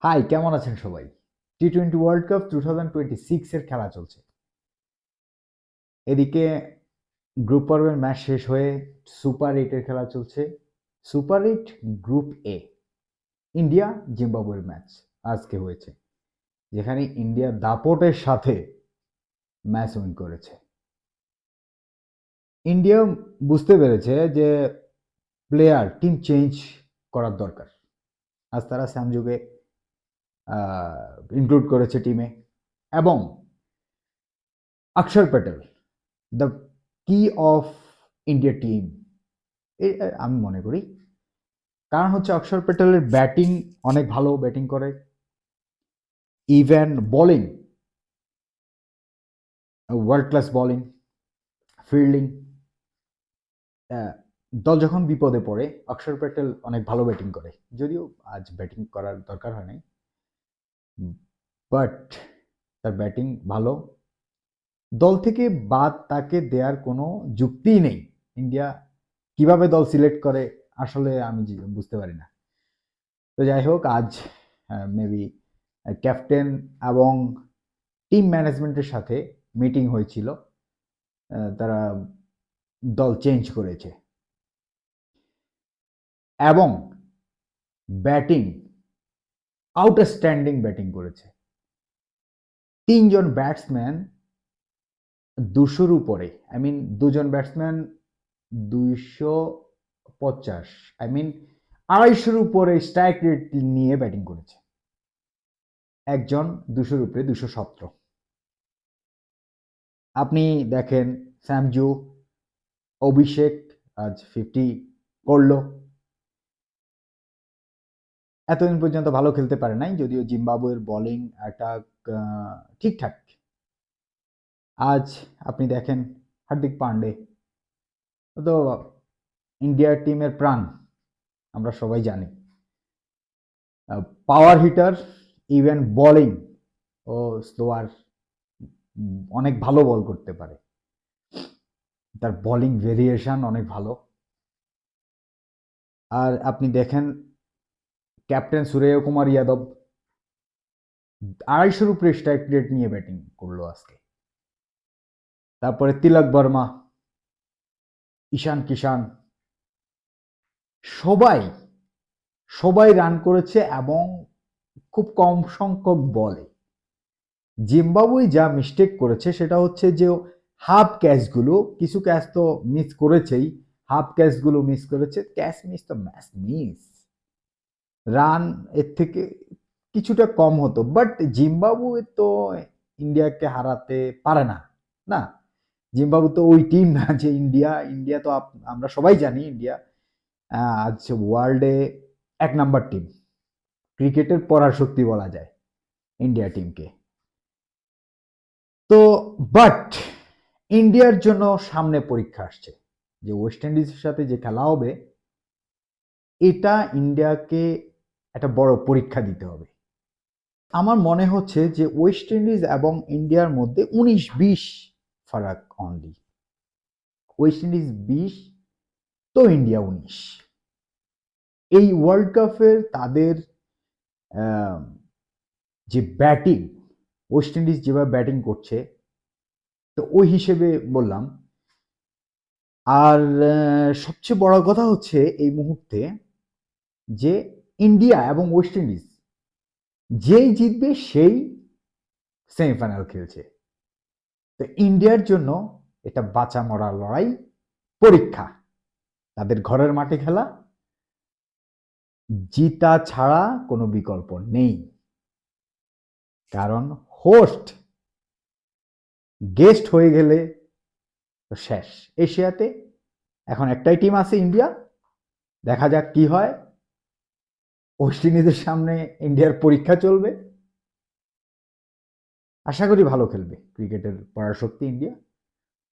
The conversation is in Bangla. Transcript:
হাই, কেমন আছেন সবাই? টি-20 ওয়ার্ল্ড কাপ 2026 এর খেলা চলছে। এদিকে গ্রুপ পর্বের ম্যাচ শেষ হয়ে সুপার 8 এর খেলা চলছে। সুপার 8 গ্রুপ এ ইন্ডিয়া জিম্বাবুয়ের ম্যাচ আজকে হয়েছে, যেখানে ইন্ডিয়া দাপটের সাথে ম্যাচ উইন করেছে। ইন্ডিয়া বুঝতে পেরেছে যে টিম চেঞ্জ করার দরকার। আজ তারা স্যামজুকে ইনক্লুড করেছে টিমে, এবং অক্ষর প্যাটেল দ্য কি অফ ইন্ডিয়া টিম আমি মনে করি। কারণ হচ্ছে অক্ষর প্যাটেলের ব্যাটিং অনেক ভালো ব্যাটিং করে, even bowling world class bowling, fielding. দল যখন বিপদে পড়ে অক্ষর প্যাটেল অনেক ভালো ব্যাটিং করে, যদিও আজ ব্যাটিং করার দরকার হয় নাই, বাট তার ব্যাটিং ভালো। দল থেকে বাদ তাকে দেওয়ার কোনো যুক্তিই নেই। ইন্ডিয়া কিভাবে দল সিলেক্ট করে আসলে আমি বুঝতে পারি না। তো যাই হোক, আজ মেবি ক্যাপ্টেন এবং টিম ম্যানেজমেন্টের সাথে মিটিং হয়েছিল, তারা দল চেঞ্জ করেছে এবং ব্যাটিং আউটস্ট্যান্ডিং ব্যাটিং করেছে। তিনজন ব্যাটসম্যান 200-র উপরে, আই মিন দুজন ব্যাটসম্যান 250, আই মিন 250-র উপরে স্ট্রাইক রেট নিয়ে ব্যাটিং করেছে। একজন 200-র উপরে 217। আপনি দেখেন স্যামজু, অভিষেক আজ 50 করলো। এতদিন পর্যন্ত ভালো খেলতে পারে নাই, যদিও জিম্বাবুয়ের বোলিং অ্যাটাক ঠিকঠাক। আজ আপনি দেখেন হার্দিক পান্ডে তো ইন্ডিয়ার টিমের প্রাণ, আমরা সবাই জানি। পাওয়ার হিটার, ইভেন বোলিং ও স্লোয়ার, অনেক ভালো বল করতে পারে। তার বোলিং ভেরিয়েশন অনেক ভালো। আর আপনি দেখেন ক্যাপ্টেন সূর্য কুমার যাদব 250-র উপরে স্ট্রাইক রেট নিয়ে ব্যাটিং করলো আজকে। তারপরে তিলক বর্মা, ঈশান কিষান, সবাই সবাই রান করেছে এবং খুব কম সংখ্যক বলে। জিম্বাবুয়ে যা মিস্টেক করেছে সেটা হচ্ছে যে হাফ ক্যাচগুলো, কিছু ক্যাচ তো মিস করেছেই, হাফ ক্যাচগুলো মিস করেছে। ক্যাচ মিস তো ম্যাচ মিস, রান এর থেকে কিছুটা কম হতো, বাট জিম্বাবুয়ে তো ইন্ডিয়াকে হারাতে পারে না। না, জিম্বাবুয়ে তো ওই টিম না যে ইন্ডিয়া। ইন্ডিয়া তো আমরা সবাই জানি ইন্ডিয়া আজ ওয়ার্ল্ডে 1 নাম্বার টিম, ক্রিকেটের পরাশক্তি বলা যায় ইন্ডিয়া টিমকে। তো বাট ইন্ডিয়ার জন্য সামনে পরীক্ষা আসছে, যে ওয়েস্ট ইন্ডিজের সাথে যে খেলা হবে, এটা ইন্ডিয়াকে একটা বড় পরীক্ষা দিতে হবে। আমার মনে হচ্ছে যে ওয়েস্ট ইন্ডিজ এবং ইন্ডিয়ার মধ্যে 19-20 ফারাক অনলি। ওয়েস্ট ইন্ডিজ 20 তো ইন্ডিয়া 19। এই ওয়ার্ল্ড কাপের তাদের যে ব্যাটিং, ওয়েস্ট ইন্ডিজ যেভাবে ব্যাটিং করছে, তো ওই হিসেবে বললাম। আর সবচেয়ে বড় কথা হচ্ছে এই মুহূর্তে যে ইন্ডিয়া এবং ওয়েস্ট ইন্ডিজ যেই জিতবে সেই সেমিফাইনাল খেলছে। তো ইন্ডিয়ার জন্য এটা বাঁচা মরা লড়াই, পরীক্ষা। তাদের ঘরের মাঠে খেলা, জিতা ছাড়া কোনো বিকল্প নেই। কারণ হোস্ট গেস্ট হয়ে গেলে তো শেষ। এশিয়াতে এখন একটাই টিম আছে ইন্ডিয়া, দেখা যাক কি হয়। ওয়েস্ট ইন্ডিজের সামনে ইন্ডিয়ার পরীক্ষা চলবে। আশা করি ভালো খেলবে ক্রিকেটের পরাশক্তি ইন্ডিয়া।